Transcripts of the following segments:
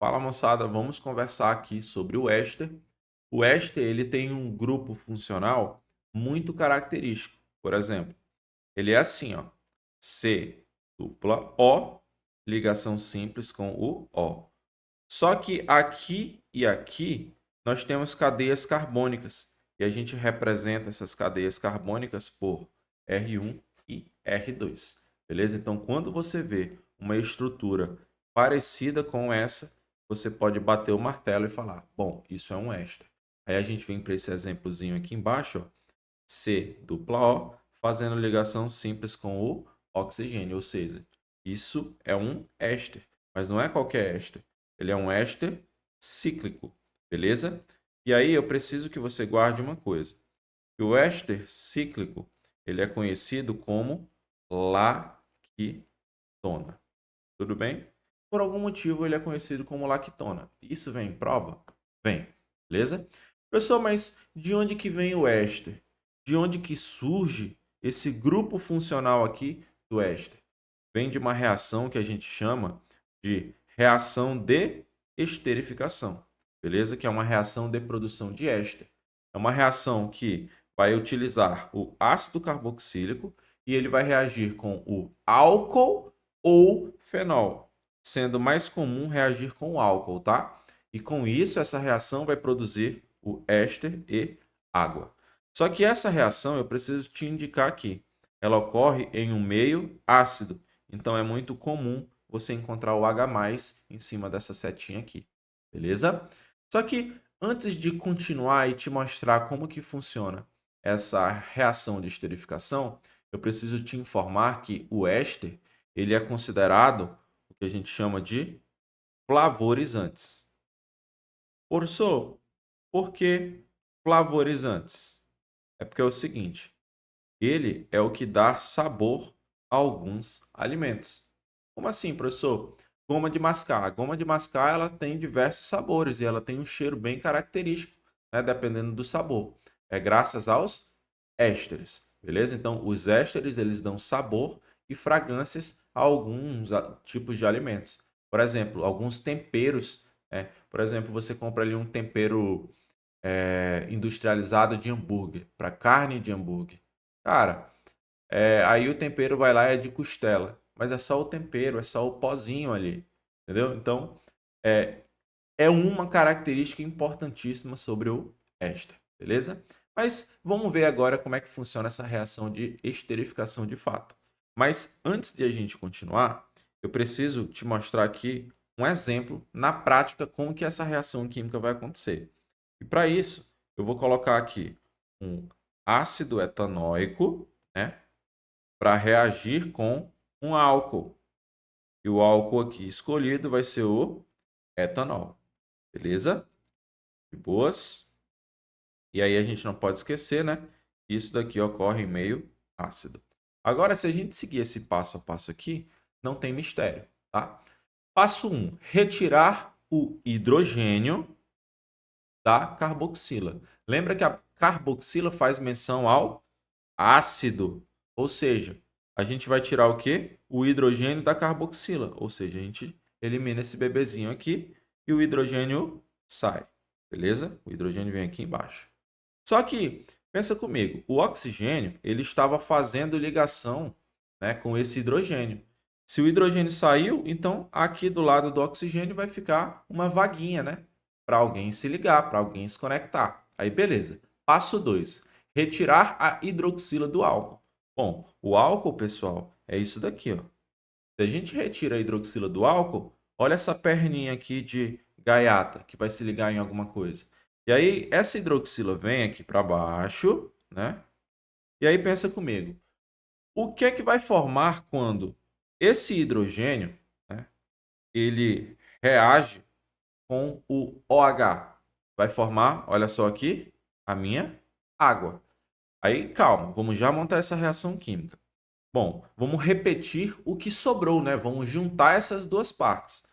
Fala moçada, vamos conversar aqui sobre o éster. O éster ele tem um grupo funcional muito característico. Por exemplo, ele é assim, ó, C dupla O, ligação simples com o O. Só que aqui e aqui nós temos cadeias carbônicas e a gente representa essas cadeias carbônicas por R1 e R2. Beleza? Então, quando você vê uma estrutura parecida com essa, você pode bater o martelo e falar: bom, isso é um éster. Aí a gente vem para esse exemplozinho aqui embaixo, ó, C dupla O, fazendo ligação simples com o oxigênio, ou seja, isso é um éster, mas não é qualquer éster. Ele é um éster cíclico, beleza? E aí eu preciso que você guarde uma coisa. O éster cíclico, ele é conhecido como lactona. Tudo bem? Por algum motivo ele é conhecido como lactona. Isso vem em prova? Vem, beleza? Professor, mas de onde que vem o éster? De onde que surge esse grupo funcional aqui do éster? Vem de uma reação que a gente chama de reação de esterificação, beleza? Que é uma reação de produção de éster. É uma reação que vai utilizar o ácido carboxílico e ele vai reagir com o álcool ou fenol, sendo mais comum reagir com o álcool, tá? E com isso, essa reação vai produzir o éster e água. Só que essa reação, eu preciso te indicar aqui, ela ocorre em um meio ácido. Então, é muito comum você encontrar o H+, em cima dessa setinha aqui, beleza? Só que, antes de continuar e te mostrar como que funciona essa reação de esterificação, eu preciso te informar que o éster ele é considerado o que a gente chama de flavorizantes. Professor, por que flavorizantes? É porque é o seguinte, ele é o que dá sabor a alguns alimentos. Como assim, professor? Goma de mascar. A goma de mascar ela tem diversos sabores e ela tem um cheiro bem característico, né, dependendo do sabor. É graças aos ésteres, beleza? Então, os ésteres eles dão sabor e fragrâncias a alguns tipos de alimentos. Por exemplo, alguns temperos. Por exemplo, você compra ali um tempero industrializado de hambúrguer, para carne de hambúrguer. Cara, aí o tempero vai lá é de costela, mas é só o tempero, é só o pozinho ali, entendeu? Então, é, é uma característica importantíssima sobre o éster, beleza? Mas vamos ver agora como é que funciona essa reação de esterificação de fato. Mas antes de a gente continuar, eu preciso te mostrar aqui um exemplo na prática como que essa reação química vai acontecer. E para isso, eu vou colocar aqui um ácido etanóico, né, para reagir com um álcool. E o álcool aqui escolhido vai ser o etanol. Beleza? De boas. E aí a gente não pode esquecer, né? Isso daqui ocorre em meio ácido. Agora, se a gente seguir esse passo a passo aqui, não tem mistério, tá? Passo 1, retirar o hidrogênio da carboxila. Lembra que a carboxila faz menção ao ácido, ou seja, a gente vai tirar o quê? O hidrogênio da carboxila, ou seja, a gente elimina esse bebezinho aqui e o hidrogênio sai, beleza? O hidrogênio vem aqui embaixo. Só que, pensa comigo, o oxigênio ele estava fazendo ligação, né, com esse hidrogênio. Se o hidrogênio saiu, então aqui do lado do oxigênio vai ficar uma vaguinha, né? Para alguém se ligar, para alguém se conectar. Aí beleza. Passo 2, retirar a hidroxila do álcool. Bom, o álcool, pessoal, é isso daqui, ó. Se a gente retira a hidroxila do álcool, olha essa perninha aqui de gaiata que vai se ligar em alguma coisa. E aí essa hidroxila vem aqui para baixo, né? E aí pensa comigo, o que é que vai formar quando esse hidrogênio, né, ele reage com o OH? Vai formar, olha só aqui, a minha água. Aí calma, vamos já montar essa reação química. Bom, vamos repetir o que sobrou, né? Vamos juntar essas duas partes.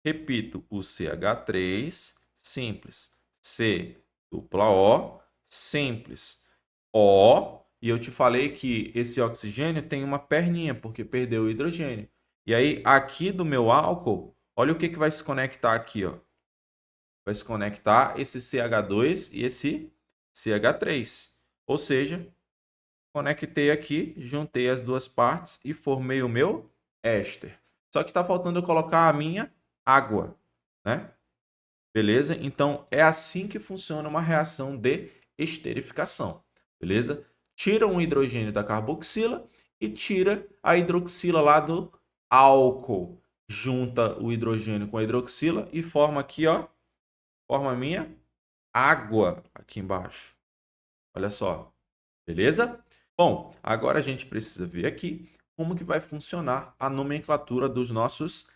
Repito, o CH3 simples, C dupla O simples, O, e eu te falei que esse oxigênio tem uma perninha, porque perdeu o hidrogênio. E aí, aqui do meu álcool, olha o que vai se conectar aqui, ó. Vai se conectar esse CH2 e esse CH3. Ou seja, conectei aqui, juntei as duas partes e formei o meu éster. Só que está faltando eu colocar a minha água, né? Beleza? Então, é assim que funciona uma reação de esterificação. Beleza? Tira um hidrogênio da carboxila e tira a hidroxila lá do álcool. Junta o hidrogênio com a hidroxila e forma aqui, ó, forma a minha água aqui embaixo. Olha só. Beleza? Bom, agora a gente precisa ver aqui como que vai funcionar a nomenclatura dos nossos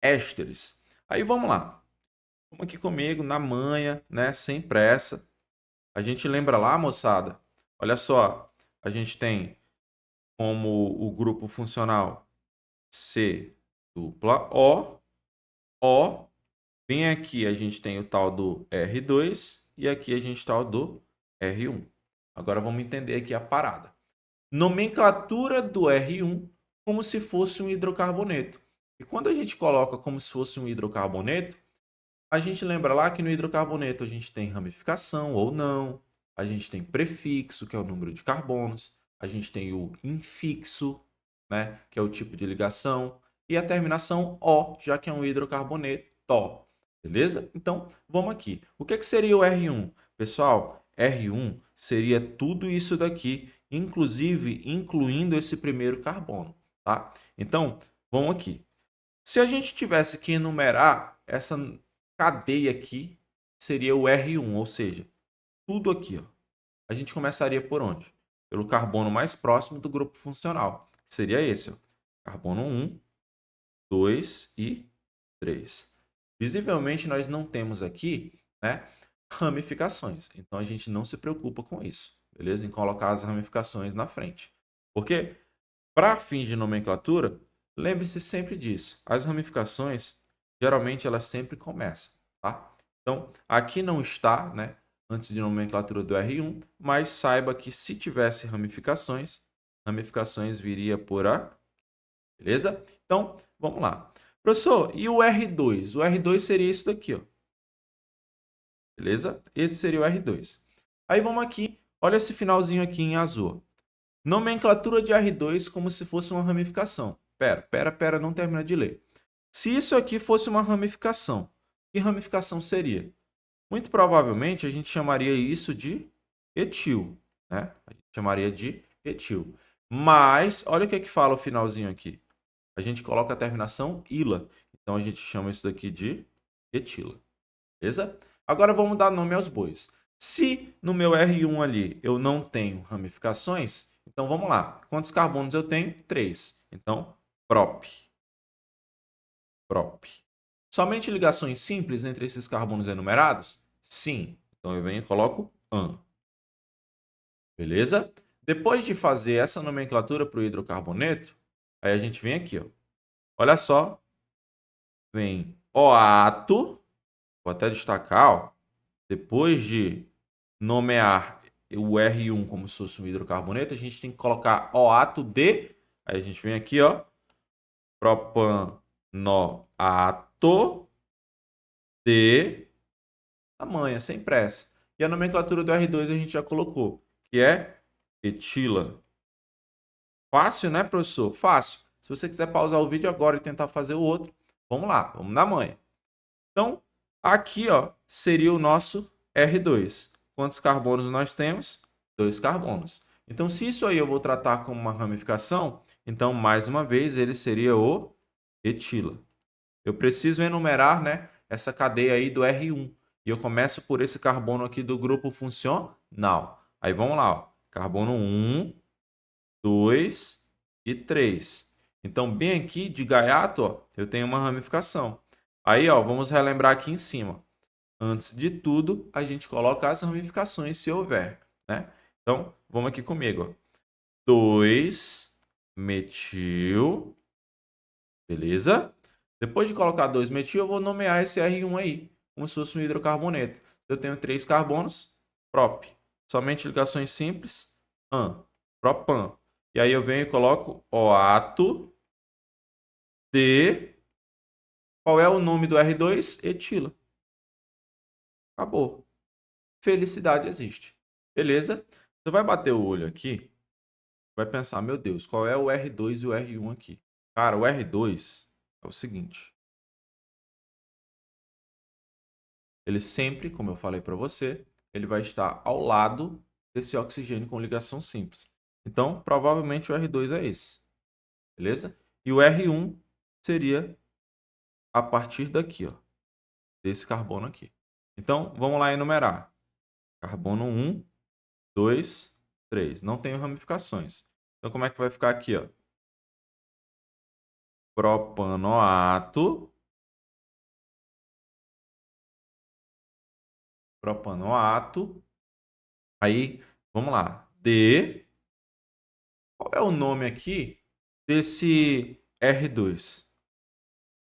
ésteres. Aí vamos lá. Vamos aqui comigo na manha, né? Sem pressa. A gente lembra lá, moçada? Olha só, a gente tem como o grupo funcional C dupla O. O. Bem aqui a gente tem o tal do R2 e aqui a gente tem o do R1. Agora vamos entender aqui a parada. Nomenclatura do R1 como se fosse um hidrocarboneto. E quando a gente coloca como se fosse um hidrocarboneto, a gente lembra lá que no hidrocarboneto a gente tem ramificação ou não, a gente tem prefixo, que é o número de carbonos, a gente tem o infixo, né, que é o tipo de ligação, e a terminação O, já que é um hidrocarboneto, beleza? Então, vamos aqui. O que seria o R1? Pessoal, R1 seria tudo isso daqui, inclusive incluindo esse primeiro carbono, tá? Então, vamos aqui. Se a gente tivesse que enumerar essa cadeia aqui, seria o R1, ou seja, tudo aqui, ó. A gente começaria por onde? Pelo carbono mais próximo do grupo funcional, que seria esse, ó. Carbono 1, 2 e 3. Visivelmente, nós não temos aqui, né, ramificações. Então, a gente não se preocupa com isso, beleza? Em colocar as ramificações na frente. Porque, para fins de nomenclatura, lembre-se sempre disso. As ramificações, geralmente, elas sempre começam, tá? Então, aqui não está, né, antes de nomenclatura do R1, mas saiba que se tivesse ramificações, ramificações viria por a, beleza? Então, vamos lá. Professor, e o R2? O R2 seria isso daqui, ó. Beleza? Esse seria o R2. Aí vamos aqui, olha esse finalzinho aqui em azul. Nomenclatura de R2 como se fosse uma ramificação. Pera, não termina de ler. Se isso aqui fosse uma ramificação, que ramificação seria? Muito provavelmente a gente chamaria isso de etil, né? A gente chamaria de etil. Mas, olha o que é que fala o finalzinho aqui. A gente coloca a terminação ila. Então, a gente chama isso daqui de etila. Beleza? Agora, vamos dar nome aos bois. Se no meu R1 ali eu não tenho ramificações, então vamos lá. Quantos carbonos eu tenho? 3. Então, prop. Prop. Somente ligações simples entre esses carbonos enumerados? Sim. Então, eu venho e coloco AN. Beleza? Depois de fazer essa nomenclatura para o hidrocarboneto, aí a gente vem aqui, ó. Olha só, vem OAto, vou até destacar, ó, depois de nomear o R1 como se fosse um hidrocarboneto, a gente tem que colocar OAto de, aí a gente vem aqui, ó, propanoato de amanhã, sem pressa. E a nomenclatura do R2 a gente já colocou, que é etila. Fácil, né, professor? Fácil. Se você quiser pausar o vídeo agora e tentar fazer o outro, vamos lá, vamos na manha. Então, aqui, ó, seria o nosso R2. Quantos carbonos nós temos? 2 carbonos. Então, se isso aí eu vou tratar como uma ramificação, então, mais uma vez, ele seria o etila. Eu preciso enumerar, né, essa cadeia aí do R1. E eu começo por esse carbono aqui do grupo funcional. Aí vamos lá, ó. Carbono 1, 2 e 3. Então, bem aqui de gaiato, ó, eu tenho uma ramificação. Aí, ó, vamos relembrar aqui em cima. Antes de tudo, a gente coloca as ramificações, se houver, né? Então, vamos aqui comigo, ó. 2-metil, beleza? Depois de colocar 2-metil, eu vou nomear esse R1 aí, como se fosse um hidrocarboneto. Eu tenho 3 carbonos, prop. Somente ligações simples, AN, propan. E aí eu venho e coloco OAto de Qual é o nome do R2? Etila. Acabou. Felicidade existe. Beleza? Você vai bater o olho aqui, vai pensar, meu Deus, qual é o R2 e o R1 aqui? Cara, o R2 é o seguinte. Ele sempre, como eu falei para você, ele vai estar ao lado desse oxigênio com ligação simples. Então, provavelmente o R2 é esse. Beleza? E o R1 seria a partir daqui, ó, desse carbono aqui. Então, vamos lá enumerar. Carbono 1, 2, 3. Não tem ramificações. Então, como é que vai ficar aqui, ó? Propanoato. Propanoato. Aí, vamos lá. D. Qual é o nome aqui desse R2?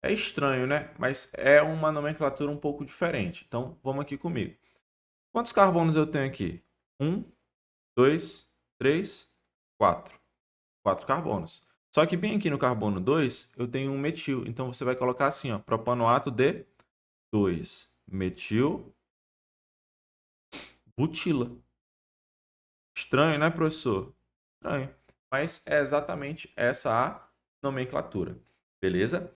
É estranho, né? Mas é uma nomenclatura um pouco diferente. Então, vamos aqui comigo. Quantos carbonos eu tenho aqui? 1, 2, 3, 4. 4 carbonos. Só que bem aqui no carbono 2, eu tenho um metil. Então, você vai colocar assim, ó, propanoato de 2 metil butila. Estranho, né, professor? Estranho. Mas é exatamente essa a nomenclatura. Beleza?